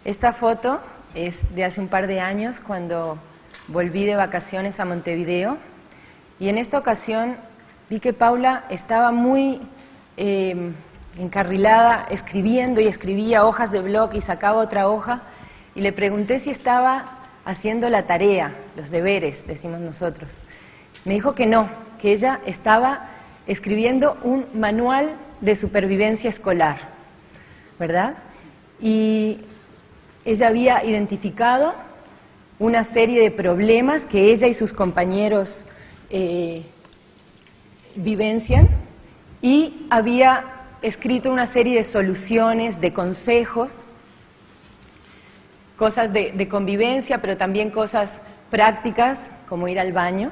Esta foto es de hace un par de años, cuando volví de vacaciones a Montevideo, y en esta ocasión vi que Paula estaba muy encarrilada escribiendo, y escribía hojas de blog y sacaba otra hoja, y le pregunté si estaba haciendo la tarea, los deberes, decimos nosotros. Me dijo que no, que ella estaba escribiendo un manual de supervivencia escolar, ¿verdad? Y ella había identificado una serie de problemas que ella y sus compañeros vivencian, y había escrito una serie de soluciones, de consejos, cosas de convivencia, pero también cosas prácticas, como ir al baño.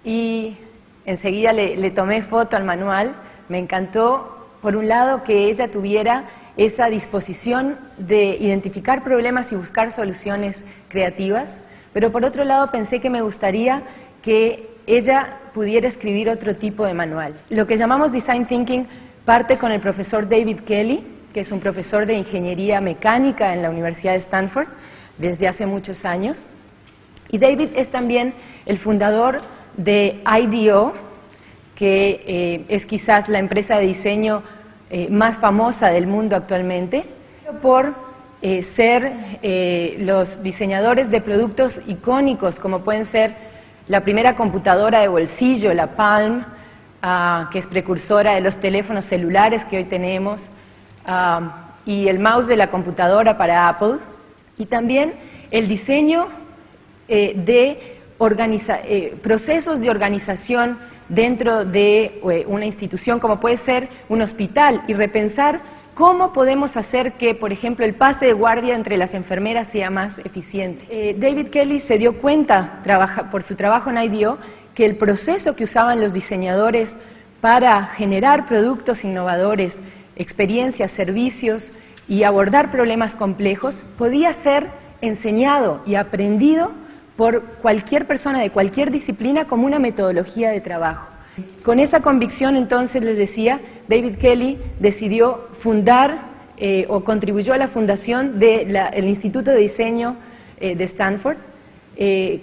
Y enseguida le tomé foto al manual. Me encantó, por un lado, que ella tuviera esa disposición de identificar problemas y buscar soluciones creativas, pero por otro lado pensé que me gustaría que ella pudiera escribir otro tipo de manual. Lo que llamamos Design Thinking parte con el profesor David Kelley, que es un profesor de ingeniería mecánica en la Universidad de Stanford desde hace muchos años. Y David es también el fundador de IDEO, que es quizás la empresa de diseño más famosa del mundo actualmente, por ser los diseñadores de productos icónicos, como pueden ser la primera computadora de bolsillo, la Palm, que es precursora de los teléfonos celulares que hoy tenemos, y el mouse de la computadora para Apple, y también el diseño de procesos de organización dentro de una institución como puede ser un hospital, y repensar cómo podemos hacer que, por ejemplo, el pase de guardia entre las enfermeras sea más eficiente. David Kelley se dio cuenta, por su trabajo en IDEO, que el proceso que usaban los diseñadores para generar productos innovadores, experiencias, servicios y abordar problemas complejos podía ser enseñado y aprendido por cualquier persona de cualquier disciplina como una metodología de trabajo. Con esa convicción, entonces, les decía, David Kelley decidió fundar o contribuyó a la fundación del Instituto de Diseño de Stanford,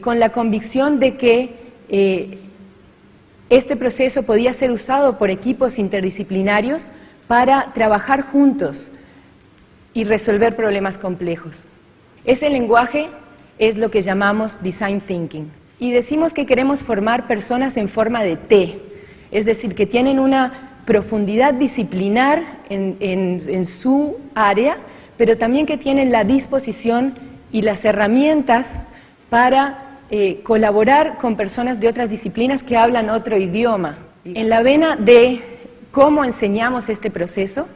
con la convicción de que este proceso podía ser usado por equipos interdisciplinarios para trabajar juntos y resolver problemas complejos. Ese lenguaje es lo que llamamos Design Thinking. Y decimos que queremos formar personas en forma de T, es decir, que tienen una profundidad disciplinar en su área, pero también que tienen la disposición y las herramientas para colaborar con personas de otras disciplinas que hablan otro idioma. En la vena de cómo enseñamos este proceso,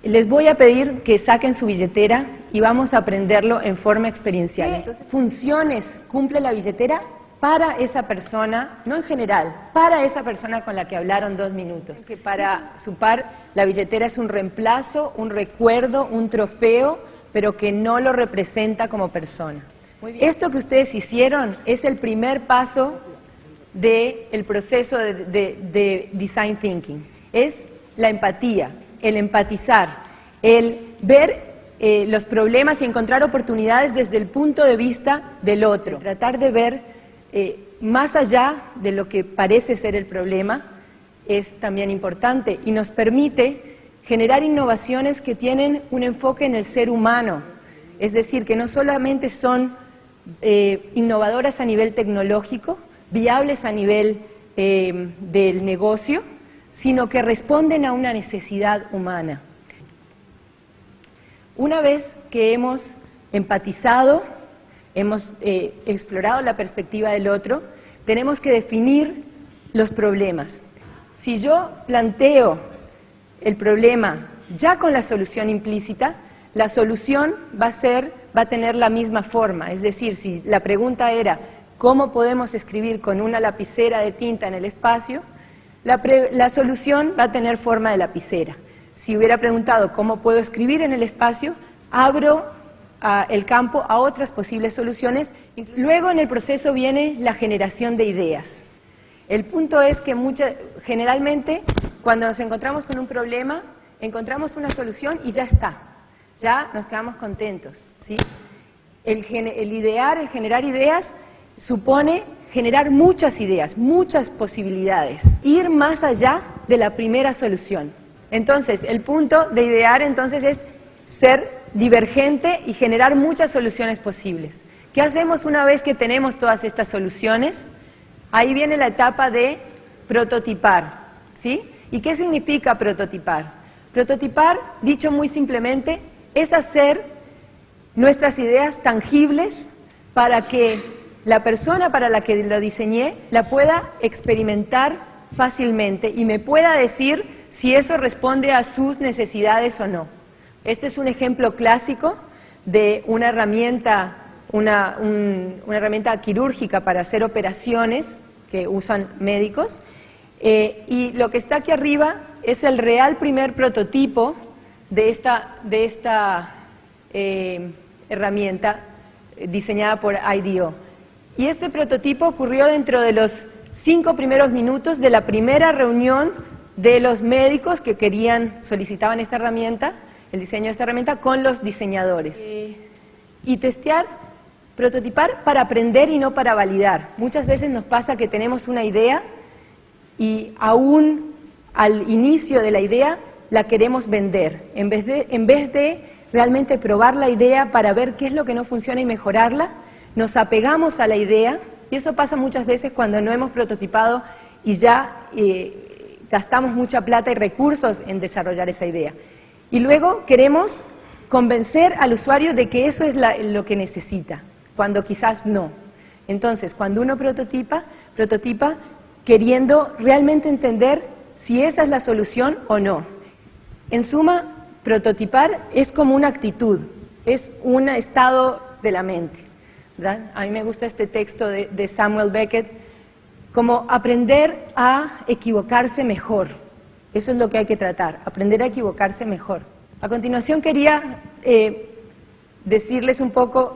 les voy a pedir que saquen su billetera y vamos a aprenderlo en forma experiencial. Entonces, funciones cumple la billetera para esa persona, no en general, para esa persona con la que hablaron 2 minutos. Que para su par, la billetera es un reemplazo, un recuerdo, un trofeo, pero que no lo representa como persona. Muy bien. Esto que ustedes hicieron es el primer paso del proceso de Design Thinking. Es la empatía, el empatizar, el ver los problemas y encontrar oportunidades desde el punto de vista del otro. Tratar de ver más allá de lo que parece ser el problema es también importante y nos permite generar innovaciones que tienen un enfoque en el ser humano. Es decir, que no solamente son innovadoras a nivel tecnológico, viables a nivel del negocio, sino que responden a una necesidad humana. Una vez que hemos empatizado, hemos explorado la perspectiva del otro, tenemos que definir los problemas. Si yo planteo el problema ya con la solución implícita, la solución va a tener la misma forma. Es decir, si la pregunta era ¿cómo podemos escribir con una lapicera de tinta en el espacio?, la solución va a tener forma de lapicera. Si hubiera preguntado ¿cómo puedo escribir en el espacio?, abro el campo a otras posibles soluciones. Luego en el proceso viene la generación de ideas. El punto es que generalmente cuando nos encontramos con un problema, encontramos una solución y ya está. ya nos quedamos contentos, ¿sí? El idear, el generar ideas, supone generar muchas ideas, muchas posibilidades, ir más allá de la primera solución. Entonces, el punto de idear entonces es ser divergente y generar muchas soluciones posibles. ¿Qué hacemos una vez que tenemos todas estas soluciones? Ahí viene la etapa de prototipar, ¿sí? ¿Y qué significa prototipar? Prototipar, dicho muy simplemente, es hacer nuestras ideas tangibles para que la persona para la que lo diseñé la pueda experimentar fácilmente y me pueda decir si eso responde a sus necesidades o no. Este es un ejemplo clásico de una herramienta, una herramienta quirúrgica para hacer operaciones que usan médicos. Y lo que está aquí arriba es el real primer prototipo de esta herramienta diseñada por IDEO. Y este prototipo ocurrió dentro de los 5 primeros minutos de la primera reunión de los médicos que solicitaban esta herramienta, el diseño de esta herramienta, con los diseñadores. Y testear, prototipar para aprender y no para validar. Muchas veces nos pasa que tenemos una idea y aún al inicio de la idea la queremos vender, en vez de realmente probar la idea para ver qué es lo que no funciona y mejorarla, nos apegamos a la idea, y eso pasa muchas veces cuando no hemos prototipado y ya gastamos mucha plata y recursos en desarrollar esa idea. Y luego queremos convencer al usuario de que eso es lo que necesita, cuando quizás no. Entonces, cuando uno prototipa queriendo realmente entender si esa es la solución o no. En suma, prototipar es como una actitud, es un estado de la mente, ¿verdad? A mí me gusta este texto de Samuel Beckett, como aprender a equivocarse mejor. Eso es lo que hay que tratar, aprender a equivocarse mejor. A continuación quería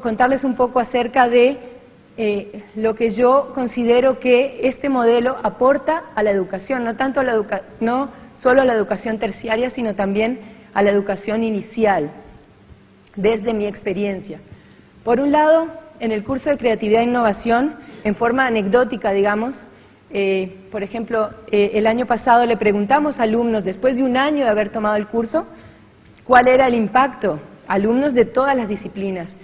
contarles un poco acerca de lo que yo considero que este modelo aporta a la educación, no solo a la educación terciaria, sino también a la educación inicial, desde mi experiencia. Por un lado, en el curso de Creatividad e Innovación, en forma anecdótica, digamos, por ejemplo, el año pasado le preguntamos a alumnos, después de un año de haber tomado el curso, cuál era el impacto, alumnos de todas las disciplinas.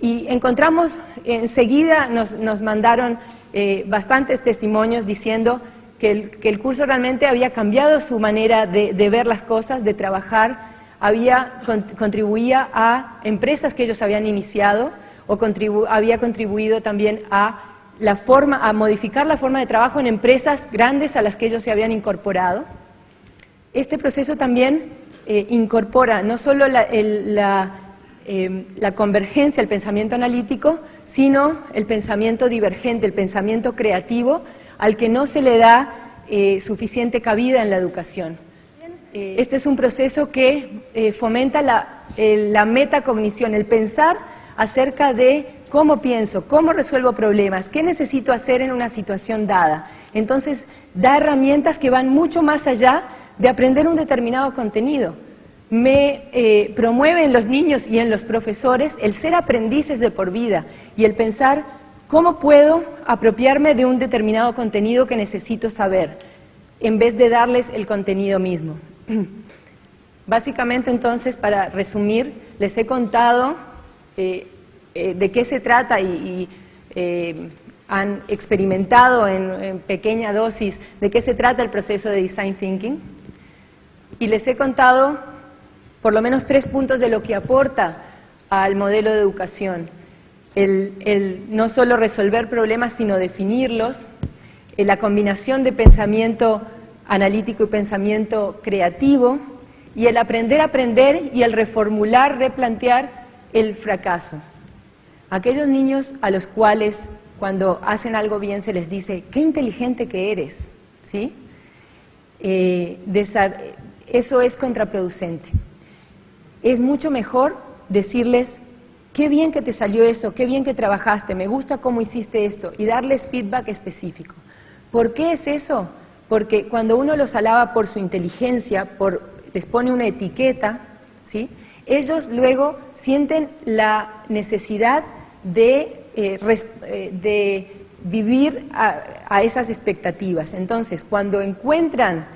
Y encontramos, enseguida nos mandaron bastantes testimonios diciendo que el curso realmente había cambiado su manera de ver las cosas, de trabajar, contribuía a empresas que ellos habían iniciado o había contribuido también a modificar la forma de trabajo en empresas grandes a las que ellos se habían incorporado. Este proceso también incorpora no solo la convergencia, el pensamiento analítico, sino el pensamiento divergente, el pensamiento creativo, al que no se le da suficiente cabida en la educación. Este es un proceso que fomenta la metacognición, el pensar acerca de cómo pienso, cómo resuelvo problemas, qué necesito hacer en una situación dada. Entonces, da herramientas que van mucho más allá de aprender un determinado contenido. Promueve en los niños y en los profesores el ser aprendices de por vida y el pensar cómo puedo apropiarme de un determinado contenido que necesito saber, en vez de darles el contenido mismo. Básicamente, entonces, para resumir, les he contado de qué se trata y han experimentado en pequeña dosis de qué se trata el proceso de Design Thinking. Y les he contado por lo menos 3 puntos de lo que aporta al modelo de educación. El no solo resolver problemas, sino definirlos, la combinación de pensamiento analítico y pensamiento creativo, y el aprender a aprender y el reformular, replantear el fracaso. Aquellos niños a los cuales cuando hacen algo bien se les dice, ¡qué inteligente que eres! ¿Sí? Eso es contraproducente. Es mucho mejor decirles, qué bien que te salió eso, qué bien que trabajaste, me gusta cómo hiciste esto, y darles feedback específico. ¿Por qué es eso? Porque cuando uno los alaba por su inteligencia, les pone una etiqueta, ¿sí? Ellos luego sienten la necesidad de vivir a esas expectativas. Entonces, cuando encuentran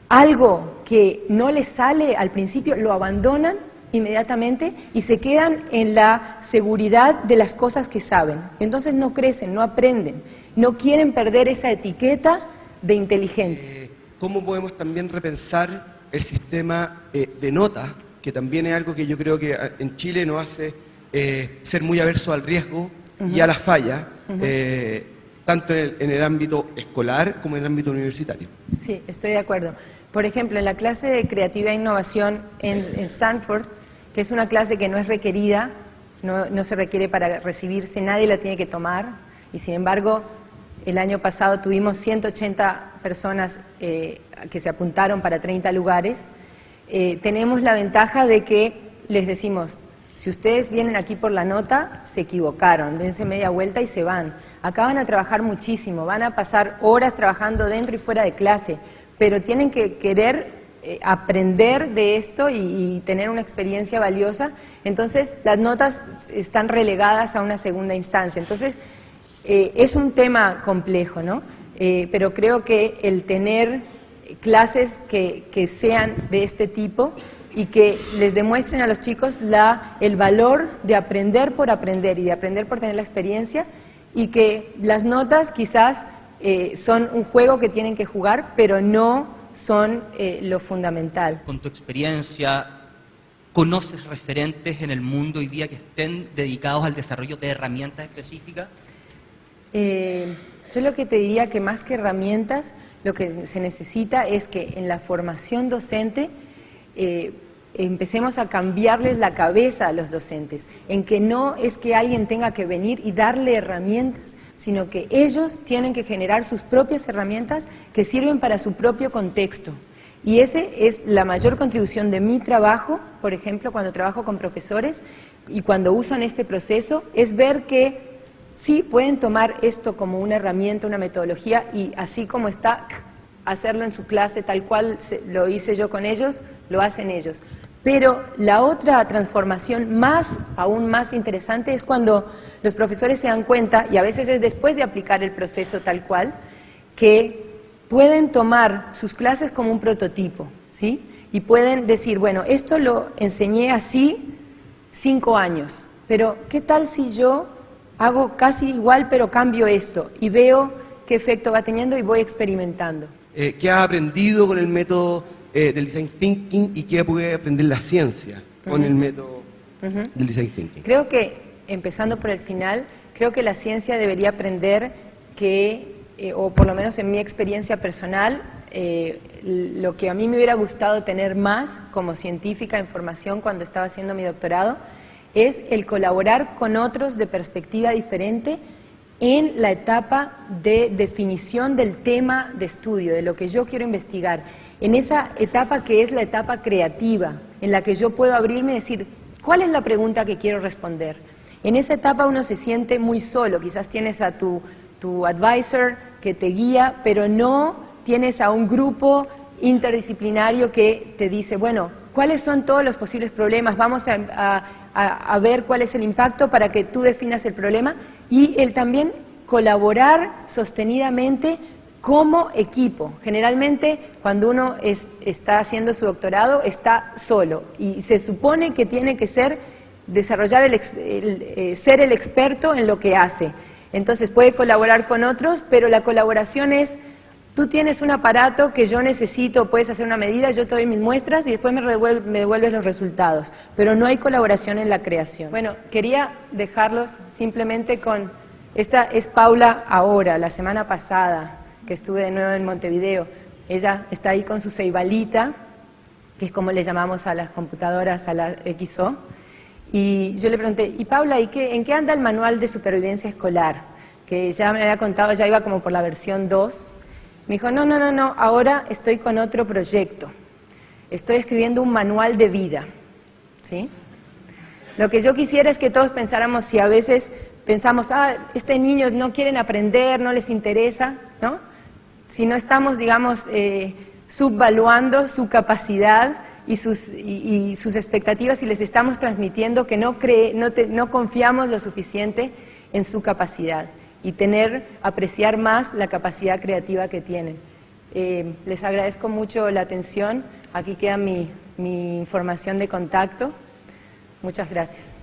algo que no les sale al principio, lo abandonan inmediatamente y se quedan en la seguridad de las cosas que saben. Entonces no crecen, no aprenden, no quieren perder esa etiqueta de inteligentes. ¿Cómo podemos también repensar el sistema de notas, que también es algo que yo creo que en Chile nos hace ser muy aversos al riesgo y a la falla, tanto en el ámbito escolar como en el ámbito universitario? Sí, estoy de acuerdo. Por ejemplo, en la clase de creatividad e innovación en Stanford, que es una clase que no es requerida, no se requiere para recibirse, nadie la tiene que tomar, y sin embargo, el año pasado tuvimos 180 personas que se apuntaron para 30 lugares. Tenemos la ventaja de que les decimos, si ustedes vienen aquí por la nota, se equivocaron, dense media vuelta y se van. Acá van a trabajar muchísimo, van a pasar horas trabajando dentro y fuera de clase, pero tienen que querer aprender de esto y tener una experiencia valiosa. Entonces, las notas están relegadas a una segunda instancia. Entonces, es un tema complejo, ¿no? Pero creo que el tener clases que sean de este tipo y que les demuestren a los chicos el valor de aprender por aprender y de aprender por tener la experiencia, y que las notas quizás son un juego que tienen que jugar, pero no son lo fundamental. Con tu experiencia, ¿conoces referentes en el mundo hoy día que estén dedicados al desarrollo de herramientas específicas? Yo lo que te diría que más que herramientas, lo que se necesita es que en la formación docente empecemos a cambiarles la cabeza a los docentes, en que no es que alguien tenga que venir y darle herramientas, sino que ellos tienen que generar sus propias herramientas que sirven para su propio contexto. Y esa es la mayor contribución de mi trabajo, por ejemplo, cuando trabajo con profesores y cuando usan este proceso, es ver que sí pueden tomar esto como una herramienta, una metodología, y así como está, hacerlo en su clase tal cual lo hice yo con ellos, lo hacen ellos. Pero la otra transformación aún más interesante es cuando los profesores se dan cuenta, y a veces es después de aplicar el proceso tal cual, que pueden tomar sus clases como un prototipo, ¿sí? Y pueden decir, bueno, esto lo enseñé así 5 años, pero ¿qué tal si yo hago casi igual pero cambio esto y veo qué efecto va teniendo y voy experimentando? ¿Qué has aprendido con el método del Design Thinking y qué puede aprender la ciencia con el método del Design Thinking? Creo que, empezando por el final, creo que la ciencia debería aprender que, o por lo menos en mi experiencia personal, lo que a mí me hubiera gustado tener más como científica en formación cuando estaba haciendo mi doctorado, es el colaborar con otros de perspectiva diferente en la etapa de definición del tema de estudio, de lo que yo quiero investigar, en esa etapa que es la etapa creativa, en la que yo puedo abrirme y decir, ¿cuál es la pregunta que quiero responder? En esa etapa uno se siente muy solo, quizás tienes a tu advisor que te guía, pero no tienes a un grupo interdisciplinario que te dice, bueno, ¿cuáles son todos los posibles problemas? Vamos a ver cuál es el impacto para que tú definas el problema, y el también colaborar sostenidamente como equipo. Generalmente cuando uno está haciendo su doctorado está solo y se supone que tiene que ser ser el experto en lo que hace. Entonces puede colaborar con otros, pero la colaboración es: tú tienes un aparato que yo necesito, puedes hacer una medida, yo te doy mis muestras y después me devuelves los resultados. Pero no hay colaboración en la creación. Bueno, quería dejarlos simplemente con... Esta es Paula ahora, la semana pasada, que estuve de nuevo en Montevideo. Ella está ahí con su ceibalita, que es como le llamamos a las computadoras, a la XO. Y yo le pregunté, y Paula, ¿en qué anda el manual de supervivencia escolar? Que ya me había contado, ya iba como por la versión 2. Me dijo, no, ahora estoy con otro proyecto. Estoy escribiendo un manual de vida, ¿sí? Lo que yo quisiera es que todos pensáramos, si a veces pensamos, este niño no quieren aprender, no les interesa, ¿no? Si no estamos, digamos, subvaluando su capacidad y sus expectativas, y les estamos transmitiendo que no confiamos lo suficiente en su capacidad y apreciar más la capacidad creativa que tienen. Les agradezco mucho la atención. Aquí queda mi información de contacto. Muchas gracias.